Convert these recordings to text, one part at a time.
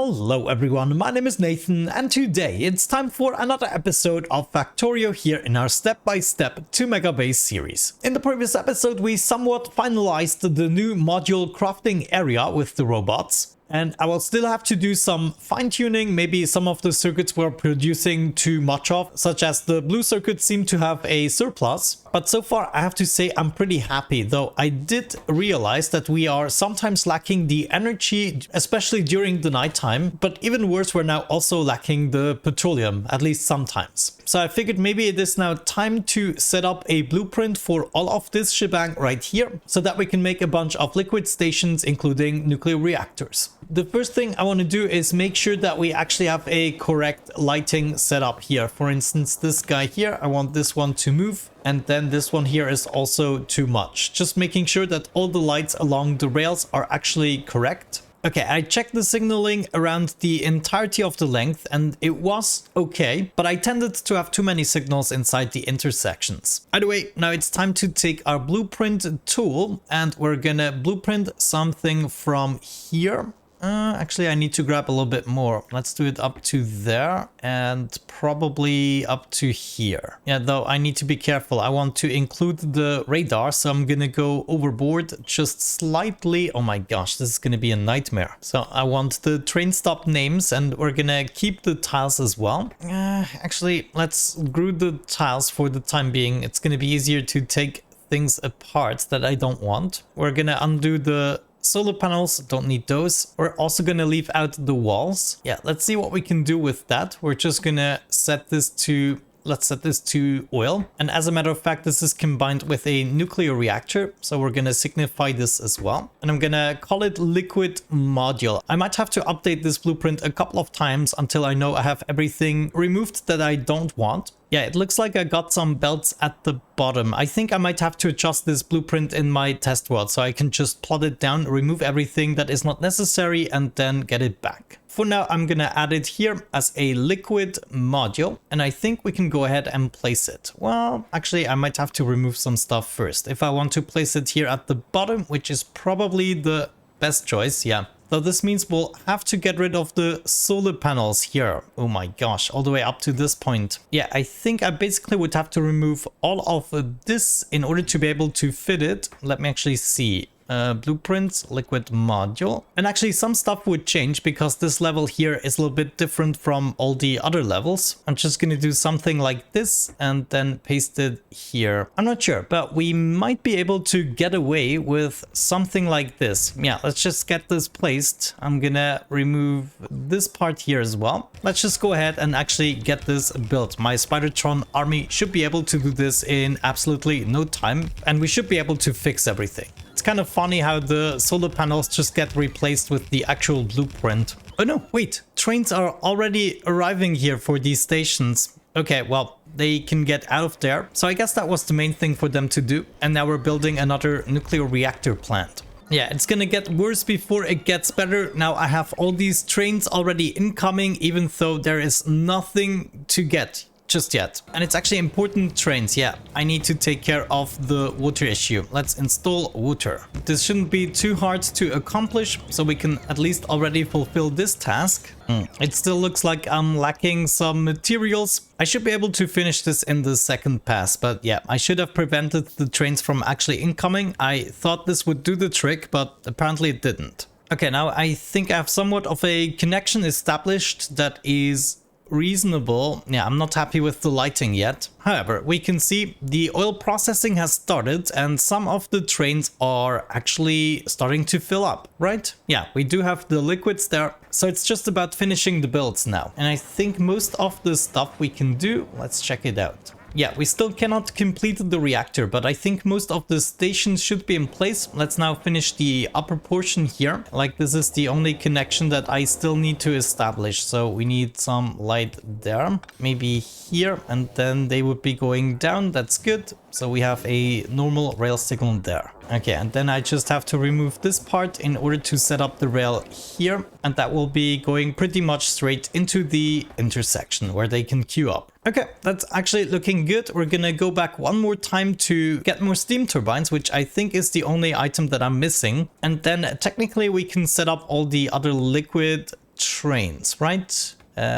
Hello everyone, my name is Nathan and today it's time for another episode of Factorio here in our step-by-step to Megabase series. In the previous episode we somewhat finalized the new module crafting area with the robots. And I will still have to do some fine-tuning. Maybe some of the circuits we're producing too much of, such as the blue circuits seem to have a surplus. But so far, I have to say I'm pretty happy, though I did realize that we are sometimes lacking the energy, especially during the nighttime. But even worse, we're now also lacking the petroleum, at least sometimes. So I figured maybe it is now time to set up a blueprint for all of this shebang right here, so that we can make a bunch of liquid stations, including nuclear reactors. The first thing I want to do is make sure that we actually have a correct lighting setup here. For instance, this guy here, I want this one to move. And then this one here is also too much. Just making sure that all the lights along the rails are actually correct. Okay, I checked the signaling around the entirety of the length and it was okay, but I tended to have too many signals inside the intersections. Either way, now it's time to take our blueprint tool and we're gonna blueprint something from here. Actually, I need to grab a little bit more. Let's do it up to there and probably up to here. Yeah, though I need to be careful. I want to include the radar, so I'm gonna go overboard just slightly. Oh my gosh, this is gonna be a nightmare. So I want the train stop names and we're gonna keep the tiles as well. Actually, let's glue the tiles for the time being. It's gonna be easier to take things apart that I don't want. We're gonna undo the solar panels, don't need those. We're also gonna leave out the walls. Yeah, let's see what we can do with that. We're just gonna set this to, let's set this to oil. And as a matter of fact, this is combined with a nuclear reactor. So we're gonna signify this as well. And I'm gonna call it liquid module. I might have to update this blueprint a couple of times until I know I have everything removed that I don't want. Yeah, it looks like I got some belts at the bottom. I think I might have to adjust this blueprint in my test world so I can just plot it down, remove everything that is not necessary and then get it back. For now, I'm gonna add it here as a liquid module and I think we can go ahead and place it. Well, actually, I might have to remove some stuff first. If I want to place it here at the bottom, which is probably the best choice, yeah. Though this means we'll have to get rid of the solar panels here. Oh my gosh, all the way up to this point. Yeah, I think I basically would have to remove all of this in order to be able to fit it. Let me actually see. Blueprints, liquid module. And actually some stuff would change because this level here is a little bit different from all the other levels. I'm just going to do something like this and then paste it here. I'm not sure, but we might be able to get away with something like this. Yeah, let's just get this placed. I'm gonna remove this part here as well. Let's just go ahead and actually get this built. My Spidertron army should be able to do this in absolutely no time and we should be able to fix everything. It's kind of funny how the solar panels just get replaced with the actual blueprint. Oh no, wait, trains are already arriving here for these stations. Okay, well, they can get out of there. So I guess that was the main thing for them to do. And now we're building another nuclear reactor plant. Yeah, it's gonna get worse before it gets better. Now I have all these trains already incoming, even though there is nothing to get just yet. And it's actually important trains. Yeah, I need to take care of the water issue. Let's install water. This shouldn't be too hard to accomplish, so we can at least already fulfill this task. It still looks like I'm lacking some materials. I should be able to finish this in the second pass, but yeah, I should have prevented the trains from actually incoming. I thought this would do the trick, but apparently it didn't. Okay, now I think I have somewhat of a connection established that is reasonable. Yeah, I'm not happy with the lighting yet. However, we can see the oil processing has started and some of the trains are actually starting to fill up, right? Yeah, we do have the liquids there. So it's just about finishing the builds now. And I think most of the stuff we can do, let's check it out. Yeah, we still cannot complete the reactor, but I think most of the stations should be in place. Let's now finish the upper portion here. Like, this is the only connection that I still need to establish. So we need some light there, maybe here, and then they would be going down. That's good. So we have a normal rail signal there. Okay, and then I just have to remove this part in order to set up the rail here. And that will be going pretty much straight into the intersection where they can queue up. Okay, that's actually looking good. We're gonna go back one more time to get more steam turbines, which I think is the only item that I'm missing. And then technically we can set up all the other liquid trains, right?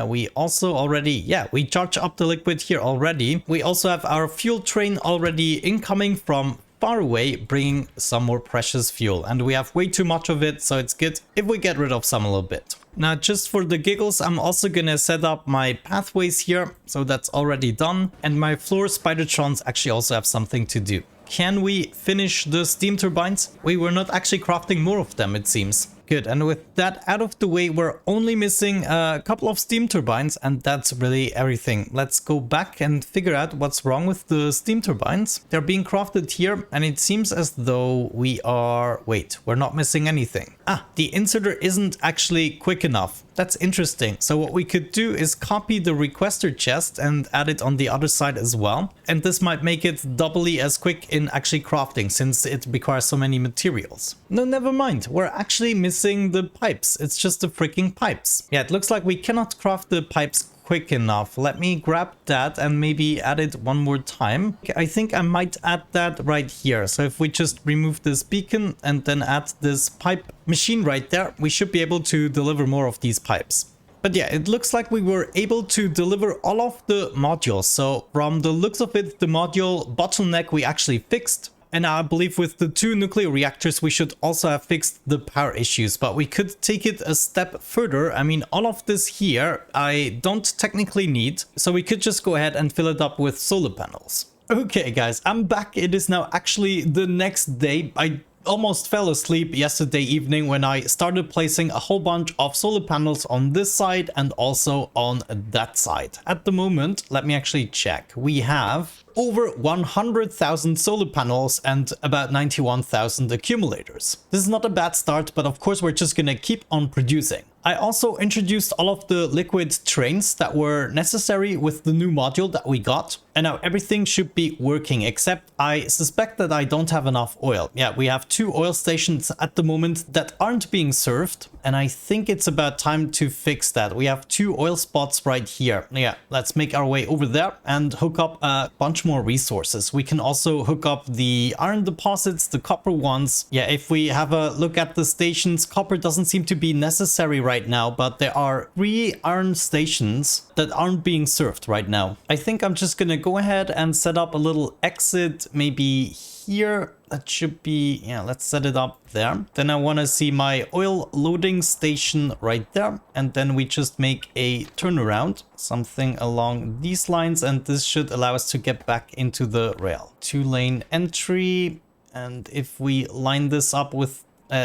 We also already, yeah, we charge up the liquid here already. We also have our fuel train already incoming from far away, bringing some more precious fuel. And we have way too much of it, so it's good if we get rid of some a little bit. Now, just for the giggles, I'm also gonna set up my pathways here. So that's already done. And my floor Spidertrons actually also have something to do. Can we finish the steam turbines? We were not actually crafting more of them, it seems. Good, and with that out of the way, we're only missing a couple of steam turbines, and that's really everything. Let's go back and figure out what's wrong with the steam turbines. They're being crafted here, and it seems as though we are... Wait, we're not missing anything. Ah, the inserter isn't actually quick enough. That's interesting. So what we could do is copy the requester chest and add it on the other side as well. And this might make it doubly as quick in actually crafting, since it requires so many materials. No, never mind. We're actually missing the pipes. It's just the freaking pipes. Yeah, it looks like we cannot craft the pipes quick enough. Let me grab that and maybe add it one more time. Okay, I think I might add that right here. So if we just remove this beacon and then add this pipe machine right there, we should be able to deliver more of these pipes. But yeah, it looks like we were able to deliver all of the modules. So from the looks of it, the module bottleneck we actually fixed. And I believe with the 2 nuclear reactors, we should also have fixed the power issues, but we could take it a step further. I mean, all of this here, I don't technically need, so we could just go ahead and fill it up with solar panels. Okay, guys, I'm back. It is now actually the next day. I almost fell asleep yesterday evening when I started placing a whole bunch of solar panels on this side and also on that side. At the moment, let me actually check. We have over 100,000 solar panels and about 91,000 accumulators. This is not a bad start, but of course we're just gonna keep on producing. I also introduced all of the liquid trains that were necessary with the new module that we got. And now everything should be working, except I suspect that I don't have enough oil. Yeah, we have 2 oil stations at the moment that aren't being served. And I think it's about time to fix that. We have 2 oil spots right here. Yeah, let's make our way over there and hook up a bunch more resources. We can also hook up the iron deposits, the copper ones. Yeah, if we have a look at the stations, copper doesn't seem to be necessary right now, but there are 3 iron stations that aren't being served right now. I think I'm just gonna go ahead and set up a little exit maybe here. That should be, yeah, let's set it up there. Then I want to see my oil loading station right there. And then we just make a turnaround, something along these lines. And this should allow us to get back into the rail. 2-lane entry. And if we line this up with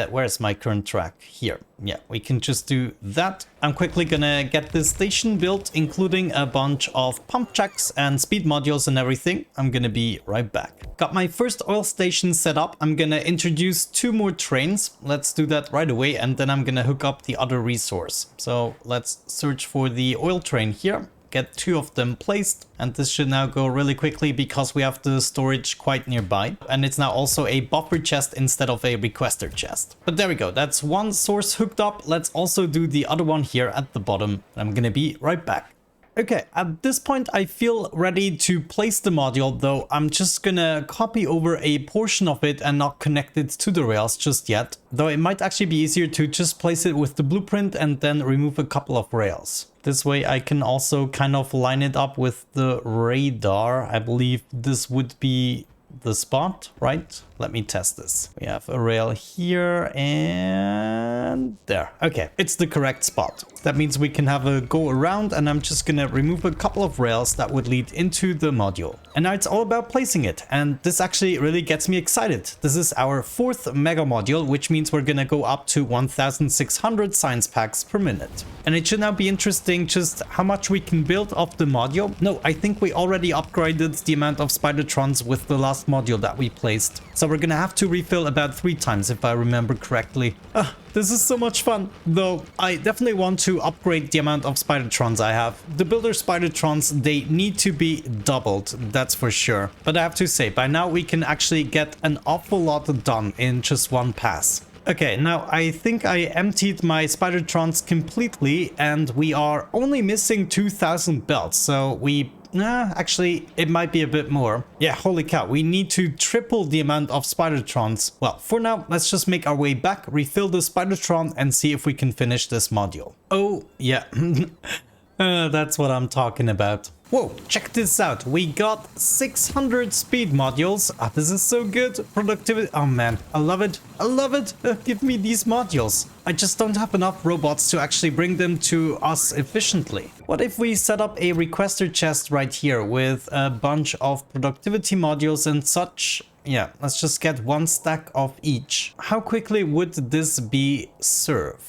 where's my current track? Here. Yeah, we can just do that. I'm quickly gonna get this station built, including a bunch of pump jacks and speed modules and everything. I'm gonna be right back. Got my first oil station set up. I'm gonna introduce 2 more trains. Let's do that right away, and then I'm gonna hook up the other resource. So let's search for the oil train here. Get 2 of them placed, and this should now go really quickly because we have the storage quite nearby, and it's now also a buffer chest instead of a requester chest. But there we go, that's 1 source hooked up. Let's also do the other one here at the bottom. I'm gonna be right back. Okay, at this point I feel ready to place the module, though I'm just gonna copy over a portion of it and not connect it to the rails just yet. Though it might actually be easier to just place it with the blueprint and then remove a couple of rails. This way I can also kind of line it up with the radar. I believe this would be the spot, right? Let me test this. We have a rail here and there. Okay, it's the correct spot. That means we can have a go around, and I'm just gonna remove a couple of rails that would lead into the module. And now it's all about placing it, and this actually really gets me excited. This is our 4th mega module, which means we're gonna go up to 1,600 science packs per minute. And it should now be interesting just how much we can build off the module. No, I think we already upgraded the amount of Spidertrons with the last module that we placed. So we're gonna have to refill about 3 times if I remember correctly. This is so much fun. Though I definitely want to upgrade the amount of Spidertrons I have. The builder Spidertrons, they need to be doubled, that's for sure. But I have to say, by now we can actually get an awful lot done in just 1 pass. Okay, now I think I emptied my Spidertrons completely, and we are only missing 2,000 belts, so we Nah, actually, it might be a bit more. Yeah, holy cow, we need to triple the amount of Spidertrons. Well, for now, let's just make our way back, refill the Spidertron, and see if we can finish this module. Oh, yeah. That's what I'm talking about. Whoa, check this out. We got 600 speed modules. Ah, this is so good. Productivity. Oh man, I love it. I love it. Give me these modules. I just don't have enough robots to actually bring them to us efficiently. What if we set up a requester chest right here with a bunch of productivity modules and such? Yeah, let's just get one stack of each. How quickly would this be served?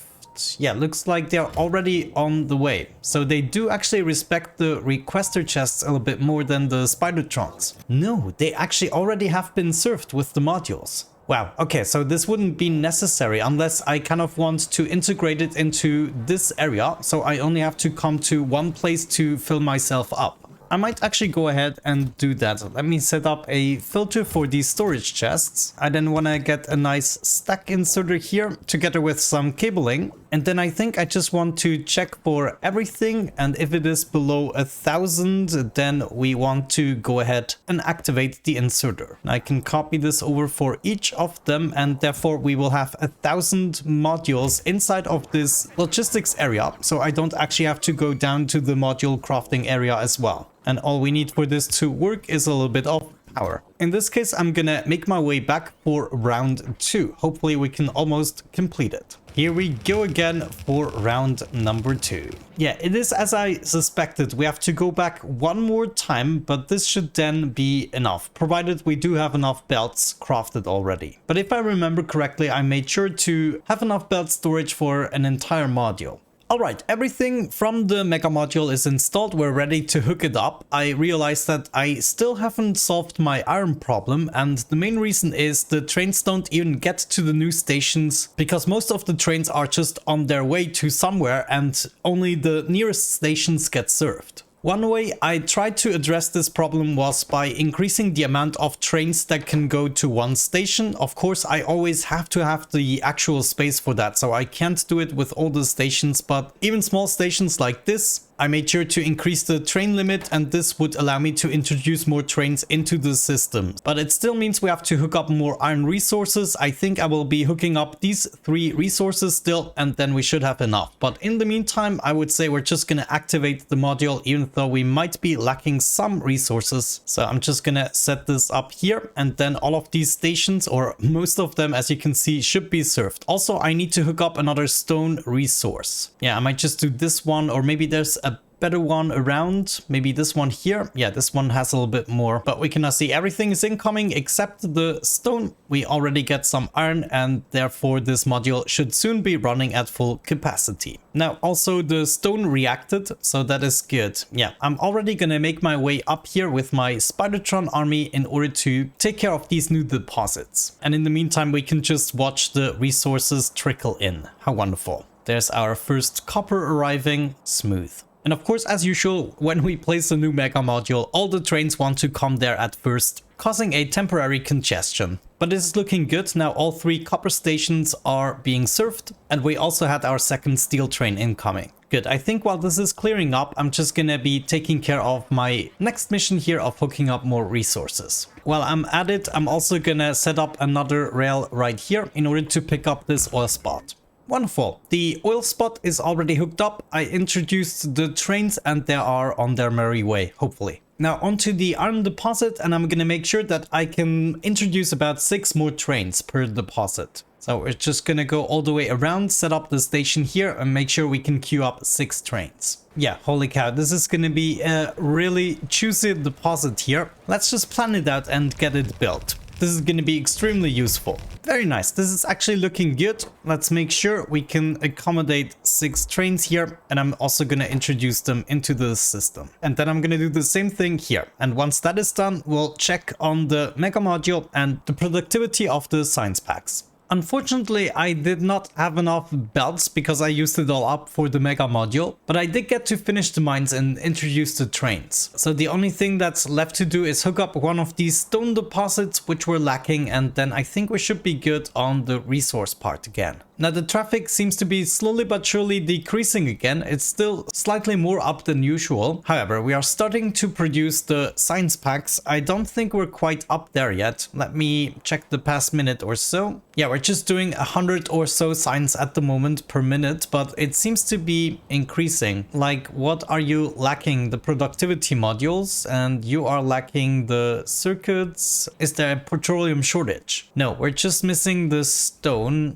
Yeah, looks like they're already on the way. So they do actually respect the requester chests a little bit more than the Spidertrons. No, they actually already have been served with the modules. Wow, okay, so this wouldn't be necessary unless I kind of want to integrate it into this area. So I only have to come to one place to fill myself up. I might actually go ahead and do that. Let me set up a filter for these storage chests. I then want to get a nice stack inserter here together with some cabling. And then I think I just want to check for everything. And if it is below 1,000, then we want to go ahead and activate the inserter. I can copy this over for each of them. And therefore we will have 1,000 modules inside of this logistics area. So I don't actually have to go down to the module crafting area as well. And all we need for this to work is a little bit of power. In this case, I'm gonna make my way back for round 2. Hopefully we can almost complete it. Here we go again for round number 2. Yeah, it is as I suspected. We have to go back one more time, but this should then be enough, provided we do have enough belts crafted already. But if I remember correctly, I made sure to have enough belt storage for an entire module. Alright, everything from the Mega Module is installed, we're ready to hook it up. I realized that I still haven't solved my iron problem, and the main reason is the trains don't even get to the new stations because most of the trains are just on their way to somewhere and only the nearest stations get served. One way I tried to address this problem was by increasing the amount of trains that can go to one station. Of course, I always have to have the actual space for that, so I can't do it with all the stations, but even small stations like this, I made sure to increase the train limit, and this would allow me to introduce more trains into the system. But it still means we have to hook up more iron resources. I think I will be hooking up these 3 resources still, and then we should have enough. But in the meantime, I would say we're just going to activate the module, even though we might be lacking some resources. So I'm just going to set this up here, and then all of these stations, or most of them, as you can see, should be served. Also, I need to hook up another stone resource. Yeah, I might just do this one, or maybe there's a better one around. Maybe this one here. Yeah, this one has a little bit more, but we can now see everything is incoming except the stone. We already get some iron, and therefore this module should soon be running at full capacity. Now also the stone reacted, so that is good. Yeah, I'm already gonna make my way up here with my Spidertron army in order to take care of these new deposits. And in the meantime, we can just watch the resources trickle in. How wonderful. There's our first copper arriving. Smooth. And of course, as usual, when we place a new Mega Module, all the trains want to come there at first, causing a temporary congestion. But it is looking good. Now all 3 copper stations are being served, and we also had our second steel train incoming. Good. I think while this is clearing up, I'm just gonna be taking care of my next mission here of hooking up more resources. While I'm at it, I'm also gonna set up another rail right here in order to pick up this oil spot. Wonderful. The oil spot is already hooked up. I introduced the trains and they are on their merry way, hopefully. Now onto the iron deposit, and I'm gonna make sure that I can introduce about 6 more trains per deposit. So we're just gonna go all the way around, set up the station here, and make sure we can queue up 6 trains. Yeah, holy cow, this is gonna be a really juicy deposit here. Let's just plan it out and get it built. This is going to be extremely useful. Very nice. This is actually looking good. Let's make sure we can accommodate 6 trains here. And I'm also going to introduce them into the system. And then I'm going to do the same thing here. And once that is done, we'll check on the Mega Module and the productivity of the science packs. Unfortunately, I did not have enough belts because I used it all up for the Mega module, but I did get to finish the mines and introduce the trains. So the only thing that's left to do is hook up one of these stone deposits which were lacking, and then I think we should be good on the resource part again. Now the traffic seems to be slowly but surely decreasing again. It's still slightly more up than usual. However, we are starting to produce the science packs. I don't think we're quite up there yet. Let me check the past minute or so. Yeah, we're just doing 100 or so signs at the moment per minute, but it seems to be increasing. Like, what are you lacking? The productivity modules, and you are lacking the circuits. Is there a petroleum shortage? No, we're just missing the stone.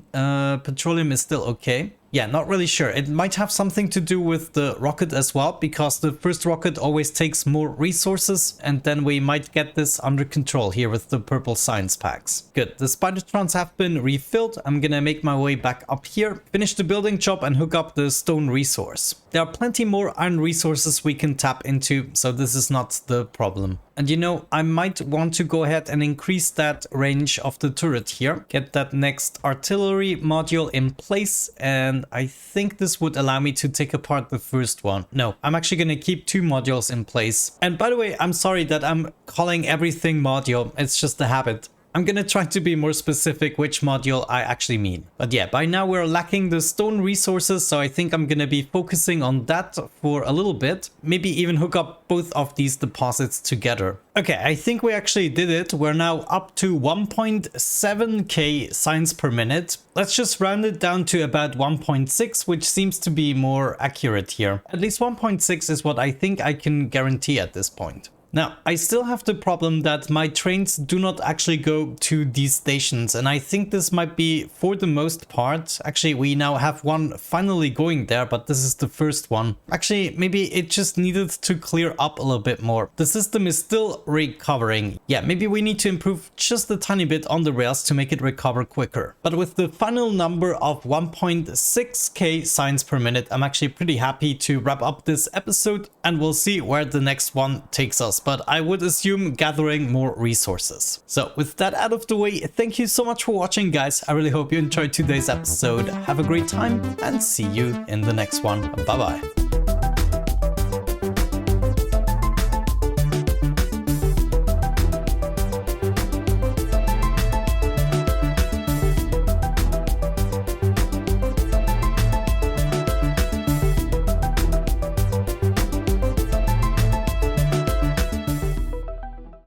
Petroleum is still okay. Yeah, not really sure. It might have something to do with the rocket as well, because the first rocket always takes more resources, and then we might get this under control here with the purple science packs. Good, the Spidertrons have been refilled. I'm gonna make my way back up here, finish the building job and hook up the stone resource. There are plenty more iron resources we can tap into, so this is not the problem. And you know, I might want to go ahead and increase that range of the turret here, get that next artillery module in place, and I think this would allow me to take apart the first one. No, I'm actually going to keep 2 modules in place. And by the way, I'm sorry that I'm calling everything module, it's just a habit. I'm gonna try to be more specific which module I actually mean. But yeah, by now we're lacking the stone resources, so I think I'm gonna be focusing on that for a little bit. Maybe even hook up both of these deposits together. Okay, I think we actually did it. We're now up to 1.7k signs per minute. Let's just round it down to about 1.6, which seems to be more accurate here. At least 1.6 is what I think I can guarantee at this point. Now, I still have the problem that my trains do not actually go to these stations, and I think this might be for the most part. Actually, we now have one finally going there, but this is the first one. Actually, maybe it just needed to clear up a little bit more. The system is still recovering. Yeah, maybe we need to improve just a tiny bit on the rails to make it recover quicker. But with the final number of 1.6k signs per minute, I'm actually pretty happy to wrap up this episode, and we'll see where the next one takes us. But I would assume gathering more resources. So with that out of the way, thank you so much for watching, guys. I really hope you enjoyed today's episode. Have a great time and see you in the next one. Bye bye.